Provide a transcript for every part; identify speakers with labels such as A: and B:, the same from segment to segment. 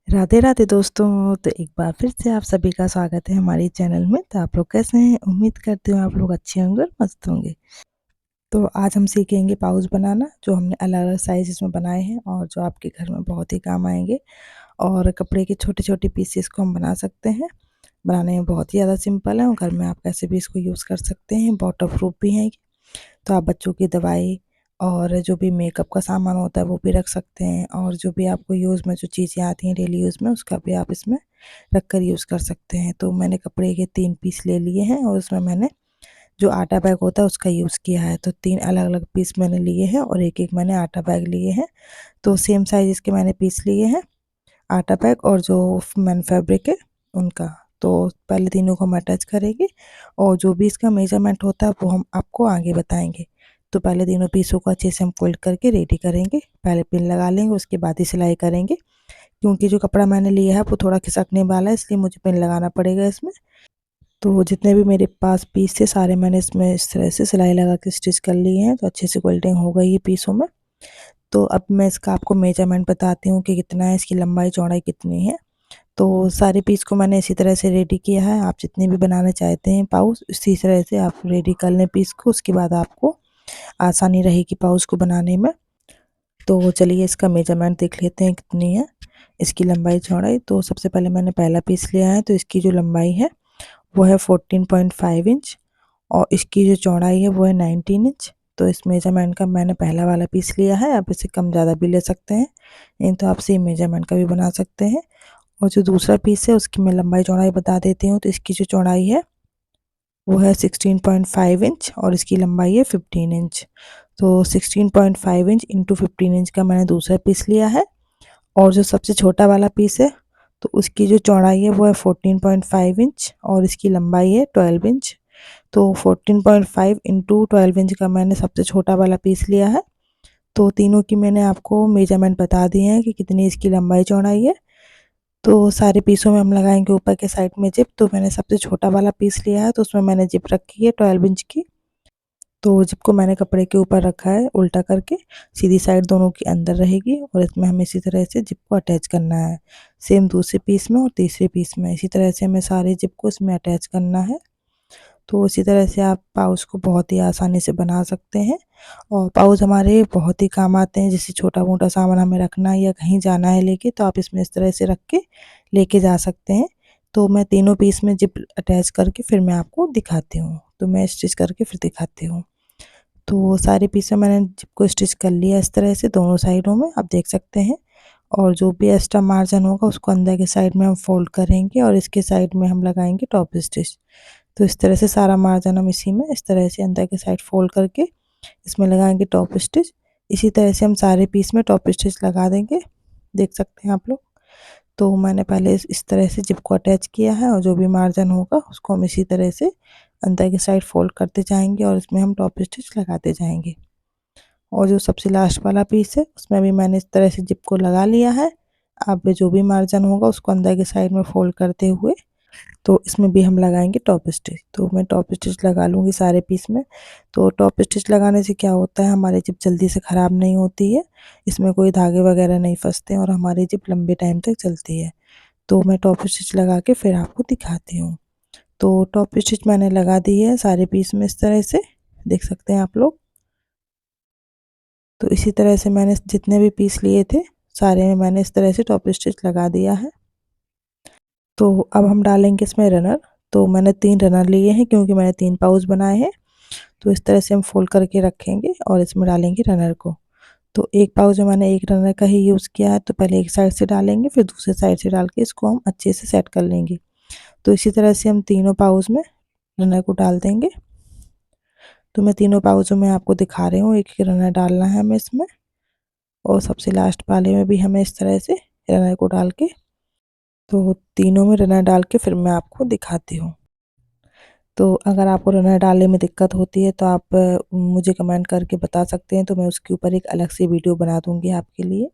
A: राधे राधे दोस्तों। तो एक बार फिर से आप सभी का स्वागत है हमारे चैनल में। तो आप लोग कैसे हैं? उम्मीद करती हूँ आप लोग अच्छे होंगे और मस्त होंगे। तो आज हम सीखेंगे पाउच बनाना, जो हमने अलग अलग साइज़ में बनाए हैं और जो आपके घर में बहुत ही काम आएंगे। और कपड़े के छोटे छोटे पीसेस को हम बना सकते हैं। बनाने में बहुत ही ज़्यादा सिंपल है और घर में आप कैसे भी इसको यूज़ कर सकते हैं। वाटर प्रूफ भी है। तो आप बच्चों की दवाई और जो भी मेकअप का सामान होता है वो भी रख सकते हैं, और जो भी आपको यूज़ में जो चीज़ें आती हैं डेली यूज़ में उसका भी आप इसमें रख कर यूज़ कर सकते हैं। तो मैंने कपड़े के 3 पीस ले लिए हैं और उसमें मैंने जो आटा बैग होता है उसका यूज़ किया है। तो 3 अलग-अलग पीस मैंने लिए हैं और एक-एक मैंने आटा बैग लिए हैं। तो सेम साइज़ के मैंने पीस लिए हैं, आटा बैग और जो मैन फैब्रिक है उनका। तो पहले तीनों को हम अटैच करेंगे और जो भी इसका मेजरमेंट होता है वो हम आपको आगे बताएंगे। तो पहले तीनों पीसों को अच्छे से हम फोल्ड करके रेडी करेंगे। पहले पिन लगा लेंगे, उसके बाद ही सिलाई करेंगे। क्योंकि जो कपड़ा मैंने लिया है वो थोड़ा खिसकने वाला है, इसलिए मुझे पिन लगाना पड़ेगा इसमें। तो जितने भी मेरे पास पीस थे सारे मैंने इसमें इस तरह से सिलाई लगा के स्टिच कर लिए हैं। तो अच्छे से क्विल्टिंग हो गई है पीसों में। तो अब मैं इसका आपको मेजरमेंट बताती हूँ कि कितना है, इसकी लंबाई चौड़ाई कितनी है। तो सारे पीस को मैंने इसी तरह से रेडी किया है। आप जितने भी बनाना चाहते हैं पाउच, इसी तरह से आप रेडी कर लें पीस को। उसके बाद आपको आसानी रहेगी पाउच को बनाने में। तो चलिए इसका मेजरमेंट देख लेते हैं कितनी है इसकी लंबाई चौड़ाई। तो सबसे पहले मैंने पहला पीस लिया है, तो इसकी जो लंबाई है वो है 14.5 इंच और इसकी जो चौड़ाई है वो है 19 इंच। तो इस मेजरमेंट का मैंने पहला वाला पीस लिया है। आप इसे कम ज़्यादा भी ले सकते हैं, नहीं तो आप सेम मेजरमेंट का भी बना सकते हैं। और जो दूसरा पीस है उसकी मैं लंबाई चौड़ाई बता देती हूँ। तो इसकी जो चौड़ाई है वो है 16.5 इंच और इसकी लंबाई है 15 इंच। तो 16.5 इंच इंटू 15 इंच का मैंने दूसरा पीस लिया है। और जो सबसे छोटा वाला पीस है तो उसकी जो चौड़ाई है वो है 14.5 इंच और इसकी लंबाई है 12 इंच। तो 14.5 इंटू 12 इंच का मैंने सबसे छोटा वाला पीस लिया है। तो तीनों की मैंने आपको मेजरमेंट बता दिए हैं कि कितनी इसकी लंबाई चौड़ाई है। तो सारे पीसों में हम लगाएंगे ऊपर के साइड में जिप। तो मैंने सबसे छोटा वाला पीस लिया है, तो उसमें मैंने जिप रखी है 12 इंच की। तो जिप को मैंने कपड़े के ऊपर रखा है उल्टा करके, सीधी साइड दोनों की अंदर रहेगी और इसमें हमें इसी तरह से जिप को अटैच करना है। सेम दूसरे पीस में और तीसरे पीस में इसी तरह से हमें सारे जिप को इसमें अटैच करना है। तो इसी तरह से आप पाउच को बहुत ही आसानी से बना सकते हैं। और पाउच हमारे बहुत ही काम आते हैं, जैसे छोटा मोटा सामान हमें रखना है या कहीं जाना है लेके, तो आप इसमें इस तरह से रख के लेके जा सकते हैं। तो मैं तीनों पीस में जिप अटैच करके फिर मैं आपको दिखाती हूँ। तो मैं स्टिच करके फिर दिखाती हूँ। तो सारे पीस में मैंने जिप को स्टिच कर लिया इस तरह से दोनों साइडों में, आप देख सकते हैं। और जो भी एक्स्ट्रा मार्जिन होगा उसको अंदर के साइड में हम फोल्ड करेंगे और इसके साइड में हम लगाएंगे टॉप स्टिच। तो इस तरह से सारा मार्जिन हम इसी में इस तरह से अंदर के साइड फोल्ड करके इसमें लगाएंगे टॉप स्टिच। इसी तरह से हम सारे पीस में टॉप स्टिच लगा देंगे, देख सकते हैं आप लोग। तो मैंने पहले इस तरह से जिप को अटैच किया है और जो भी मार्जिन होगा उसको हम इसी तरह से अंदर की साइड फोल्ड करते जाएंगे और इसमें हम टॉप स्टिच लगाते जाएंगे। और जो सबसे लास्ट वाला पीस है उसमें भी मैंने इस तरह से जिप को लगा लिया है। अब जो भी मार्जिन होगा उसको अंदर की साइड में फोल्ड करते हुए तो इसमें भी हम लगाएंगे टॉप स्टिच। तो मैं टॉप स्टिच लगा लूँगी सारे पीस में। तो टॉप स्टिच लगाने से क्या होता है, हमारी जिप जल्दी से ख़राब नहीं होती है, इसमें कोई धागे वगैरह नहीं फंसते और हमारी जिप लंबे टाइम तक चलती है। तो मैं टॉप स्टिच लगा के फिर आपको दिखाती हूँ। तो टॉप स्टिच मैंने लगा दी है सारे पीस में इस तरह से, देख सकते हैं आप लोग। तो इसी तरह से मैंने जितने भी पीस लिए थे सारे में मैंने इस तरह से टॉप स्टिच लगा दिया है। तो अब हम डालेंगे इसमें रनर। तो मैंने 3 रनर लिए हैं क्योंकि मैंने 3 पाउच बनाए हैं। तो इस तरह से हम फोल्ड करके रखेंगे और इसमें डालेंगे रनर को। तो एक पाउच में मैंने एक रनर का ही यूज़ किया है, तो पहले एक साइड से डालेंगे फिर दूसरे साइड से डाल के इसको हम अच्छे से सेट कर लेंगे। तो इसी तरह से हम तीनों पाउच में रनर को डाल देंगे। तो मैं तीनों पाउचों में आपको दिखा रही हूँ, एक एक रनर डालना है हमें इसमें। और सबसे लास्ट वाले में भी हमें इस तरह से रनर को डाल के, तो तीनों में रनर डाल के फिर मैं आपको दिखाती हूँ। तो अगर आपको रनर डालने में दिक्कत होती है तो आप मुझे कमेंट करके बता सकते हैं, तो मैं उसके ऊपर एक अलग से वीडियो बना दूँगी आपके लिए।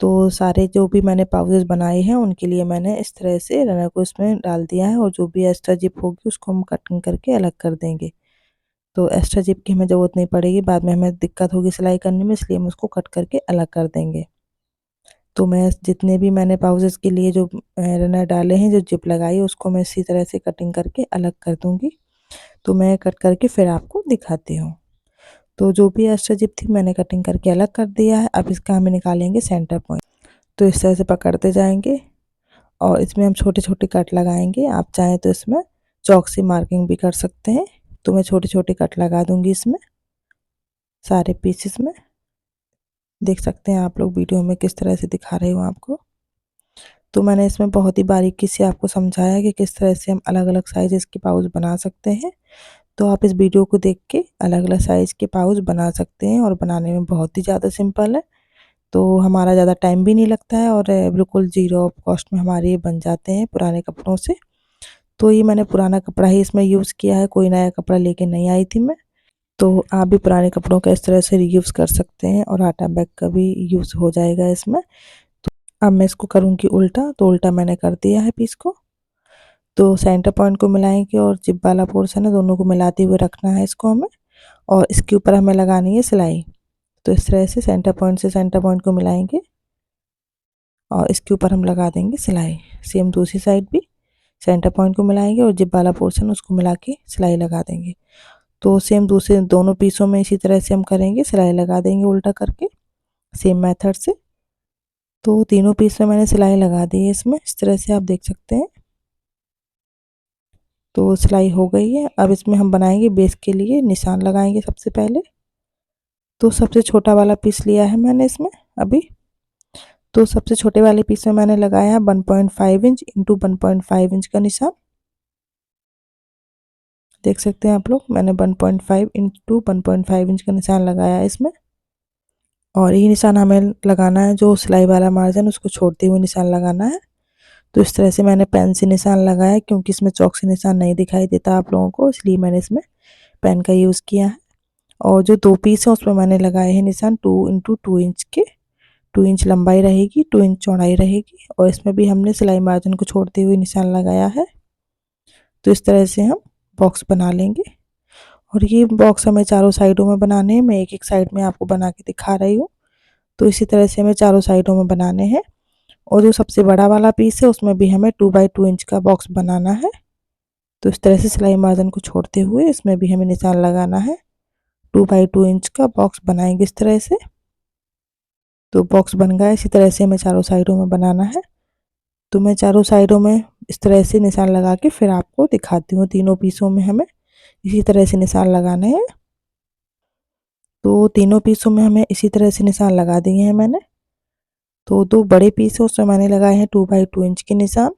A: तो सारे जो भी मैंने पाउचेज़ बनाए हैं उनके लिए मैंने इस तरह से रनर को इसमें डाल दिया है और जो भी एक्स्ट्रा जिप होगी उसको हम कटिंग करके अलग कर देंगे। तो एक्स्ट्रा जिप की हमें ज़रूरत नहीं पड़ेगी, बाद में हमें दिक्कत होगी सिलाई करने में, इसलिए हम उसको कट करके अलग कर देंगे। तो मैं जितने भी मैंने पाउचेस के लिए जो रनर डाले हैं, जो जिप लगाई है, उसको मैं इसी तरह से कटिंग करके अलग कर दूँगी। तो मैं कट करके फिर आपको दिखाती हूँ। तो जो भी एक्स्ट्रा जिप थी मैंने कटिंग करके अलग कर दिया है। अब इसका हमें निकालेंगे सेंटर पॉइंट। तो इस तरह से पकड़ते जाएंगे और इसमें हम छोटे छोटे कट लगाएंगे। आप चाहें तो इसमें चॉक से मार्किंग भी कर सकते हैं। तो मैं छोटे छोटे कट लगा दूंगी इसमें सारे पीसेस में। देख सकते हैं आप लोग वीडियो में किस तरह से दिखा रही हूँ आपको। तो मैंने इसमें बहुत ही बारीकी से आपको समझाया कि किस तरह से हम अलग अलग साइज़ के पाउच बना सकते हैं। तो आप इस वीडियो को देख के अलग अलग साइज़ के पाउच बना सकते हैं और बनाने में बहुत ही ज़्यादा सिंपल है। तो हमारा ज़्यादा टाइम भी नहीं लगता है और बिल्कुल ज़ीरो ऑफ कॉस्ट में हमारे ये बन जाते हैं पुराने कपड़ों से। तो ये मैंने पुराना कपड़ा ही इसमें यूज़ किया है, कोई नया कपड़ा लेके नहीं आई थी मैं। तो आप भी पुराने कपड़ों का इस तरह से रीयूज़ कर सकते हैं और आटा बैग का भी यूज़ हो जाएगा इसमें। अब मैं इसको करूँगी उल्टा। तो उल्टा मैंने कर दिया है पीस को। तो सेंटर पॉइंट को मिलाएंगे और जिप वाला पोर्शन है, दोनों को मिलाते हुए रखना है इसको हमें। और इसके ऊपर हमें लगानी है सिलाई। तो इस तरह से सेंटर पॉइंट से सेंटर पॉइंट को मिलाएंगे और इसके ऊपर हम लगा देंगे सिलाई। सेम दूसरी साइड भी सेंटर पॉइंट को मिलाएंगे और जिप वाला पोर्शन उसको मिला के सिलाई लगा देंगे। तो सेम दूसरे दोनों पीसों में इसी तरह से हम करेंगे, सिलाई लगा देंगे उल्टा करके सेम मेथड से। तो तीनों पीस में मैंने सिलाई लगा दी है इसमें, इस तरह से आप देख सकते हैं। तो सिलाई हो गई है। अब इसमें हम बनाएंगे बेस के लिए निशान लगाएंगे सबसे पहले। तो सबसे छोटा वाला पीस लिया है मैंने इसमें अभी। तो सबसे छोटे वाले पीस में मैंने लगाया है 1.5 इंच इंटू 1.5 इंच का निशान। देख सकते हैं आप लोग, मैंने 1.5 इंटू 1.5 इंच का निशान लगाया है इसमें। और ये निशान हमें लगाना है, जो सिलाई वाला मार्जिन उसको छोड़ते हुए निशान लगाना है। तो इस तरह से मैंने पेन से निशान लगाया है, क्योंकि इसमें चौक से निशान नहीं दिखाई देता आप लोगों को, इसलिए मैंने इसमें पेन का यूज़ किया है। और जो दो पीस है उसमें मैंने लगाए हैं निशान 2 इंटू 2 इंच के। 2 इंच लंबाई रहेगी, 2 इंच चौड़ाई रहेगी और इसमें भी हमने सिलाई मार्जिन को छोड़ते हुए निशान लगाया है। तो इस तरह से हम बॉक्स बना लेंगे। और ये बॉक्स हमें चारों साइडों में बनाने हैं। मैं एक एक साइड में आपको बना के दिखा रही हूँ। तो इसी तरह से हमें चारों साइडों में बनाने हैं। और जो सबसे बड़ा वाला पीस है उसमें भी हमें 2 बाई 2 इंच का बॉक्स बनाना है। तो इस तरह से सिलाई मार्जिन को छोड़ते हुए इसमें भी हमें निशान लगाना है। 2 बाई 2 इंच का बॉक्स बनाएंगे इस तरह से। तो बॉक्स बन गया। इसी तरह से हमें चारों साइडों में बनाना है। तो मैं चारों साइडों में इस तरह से निशान लगा के फिर आपको दिखाती हूँ। तीनों पीसों में हमें इसी तरह से निशान लगाने हैं। तो तीनों पीसों में हमें इसी तरह से निशान लगा दिए हैं मैंने। तो दो बड़े पीस है उसमें मैंने लगाए हैं 2 बाई 2 इंच के निशान।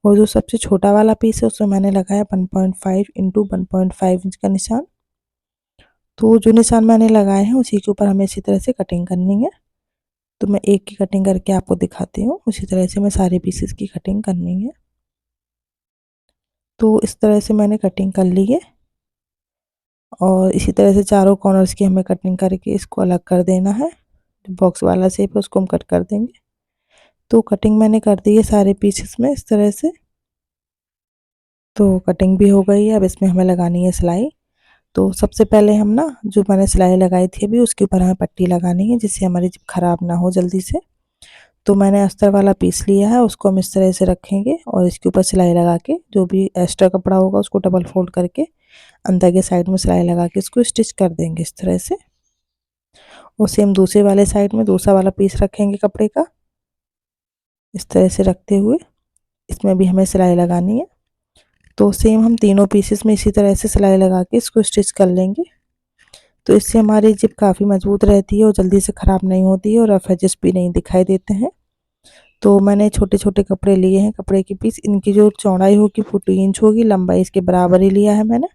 A: और जो सबसे छोटा वाला पीस है उसमें मैंने लगाया 1.5 इंटू 1.5 इंच का निशान। तो जो निशान मैंने लगाए हैं उसी के ऊपर हमें इसी तरह से कटिंग करनी है। तो मैं एक की कटिंग करके आपको दिखाती हूँ। उसी तरह से मैं सारे पीसेस की कटिंग करनी है। तो इस तरह से मैंने कटिंग कर ली है। और इसी तरह से चारों कॉर्नर्स की हमें कटिंग करके इसको अलग कर देना है। जो बॉक्स वाला शेप है उसको हम कट कर देंगे। तो कटिंग मैंने कर दी है सारे पीसेस में इस तरह से। तो कटिंग भी हो गई है। अब इसमें हमें लगानी है सिलाई। तो सबसे पहले हम ना, जो मैंने सिलाई लगाई थी अभी, उसके ऊपर हमें पट्टी लगानी है जिससे हमारी जिप खराब ना हो जल्दी से। तो मैंने अस्तर वाला पीस लिया है, उसको हम इस तरह से रखेंगे और इसके ऊपर सिलाई लगा के जो भी एक्स्ट्रा कपड़ा होगा उसको डबल फोल्ड करके अंदर के साइड में सिलाई लगा के इसको स्टिच कर देंगे इस तरह से। और सेम दूसरे वाले साइड में दूसरा वाला पीस रखेंगे कपड़े का, इस तरह से रखते हुए इसमें भी हमें सिलाई लगानी है। तो सेम हम तीनों पीसेस में इसी तरह से सिलाई लगा के इसको स्टिच कर लेंगे। तो इससे हमारी जिप काफ़ी मजबूत रहती है और जल्दी से ख़राब नहीं होती है और रफ एजेस भी नहीं दिखाई देते हैं। तो मैंने छोटे छोटे कपड़े लिए हैं, कपड़े के पीस। इनकी जो चौड़ाई होगी 14 इंच होगी, लंबाई इसके बराबर ही लिया है मैंने।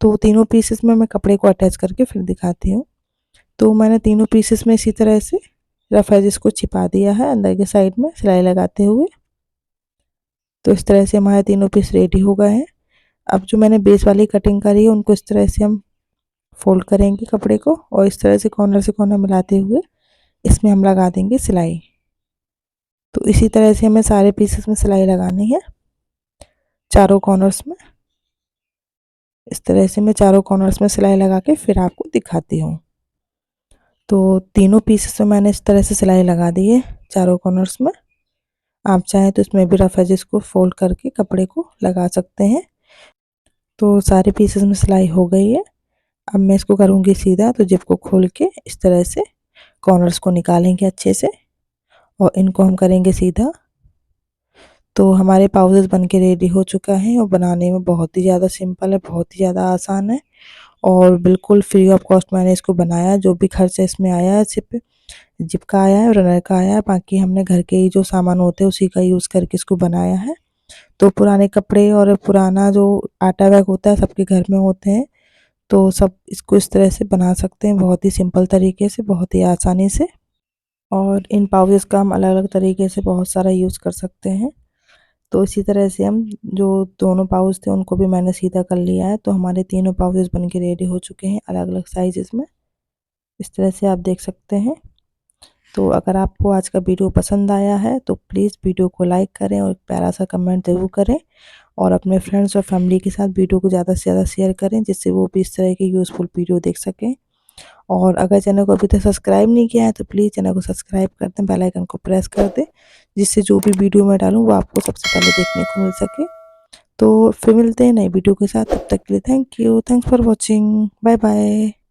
A: तो तीनों पीसेस में मैं कपड़े को अटैच करके फिर दिखाती हूँ। तो मैंने तीनों पीसेस में इसी तरह से रफ एजेस को छिपा दिया है अंदर के साइड में सिलाई लगाते हुए। तो इस तरह से हमारे तीनों पीस रेडी हो गए हैं। अब जो मैंने बेस वाली कटिंग करी है उनको इस तरह से हम फोल्ड करेंगे कपड़े को और इस तरह से कॉर्नर मिलाते हुए इसमें हम लगा देंगे सिलाई। तो इसी तरह से हमें सारे पीसेस में सिलाई लगानी है चारों कॉर्नर्स में। इस तरह से मैं चारों कॉर्नर्स में सिलाई लगा के फिर आपको दिखाती हूँ। तो तीनों पीसेस में मैंने इस तरह से सिलाई लगा दी है। चारों कॉर्नर्स में। आप चाहें तो इसमें भी रफ एजेस को फोल्ड करके कपड़े को लगा सकते हैं। तो सारे पीसेस में सिलाई हो गई है। अब मैं इसको करूँगी सीधा, तो जिप को खोल के इस तरह से कॉर्नर्स को निकालेंगे अच्छे से और इनको हम करेंगे सीधा। तो हमारे पाउचेस बन के रेडी हो चुका है और बनाने में बहुत ही ज़्यादा सिंपल है, बहुत ही ज़्यादा आसान है और बिल्कुल फ्री ऑफ कॉस्ट मैंने इसको बनाया। जो भी खर्चा इसमें आया है सिर्फ जिप का आया है, रनर का आया है, बाकी हमने घर के ही जो सामान होते हैं उसी का यूज़ करके इसको बनाया है। तो पुराने कपड़े और पुराना जो आटा बैग होता है सबके घर में होते हैं, तो सब इसको इस तरह से बना सकते हैं बहुत ही सिंपल तरीके से, बहुत ही आसानी से। और इन पाउचेस का हम अलग अलग तरीके से बहुत सारा यूज़ कर सकते हैं। तो इसी तरह से हम जो दोनों पाउच थे उनको भी मैंने सीधा कर लिया है। तो हमारे तीनों पाउचेस बन के रेडी हो चुके हैं अलग अलग साइजेस में, इस तरह से आप देख सकते हैं। तो अगर आपको आज का वीडियो पसंद आया है तो प्लीज़ वीडियो को लाइक करें और एक प्यारा सा कमेंट ज़रूर करें और अपने फ्रेंड्स और फैमिली के साथ वीडियो को ज़्यादा से ज़्यादा शेयर करें, जिससे वो भी इस तरह की यूज़फुल वीडियो देख सकें। और अगर चैनल को अभी तक सब्सक्राइब नहीं किया है तो प्लीज़ चैनल को सब्सक्राइब कर दें, बेल आइकन को प्रेस कर दें, जिससे जो भी वीडियो मैं डालूँ वो आपको सबसे पहले देखने को मिल सके। तो फिर मिलते हैं नई वीडियो के साथ, तब तक के लिए thank you, thanks for watching, bye bye.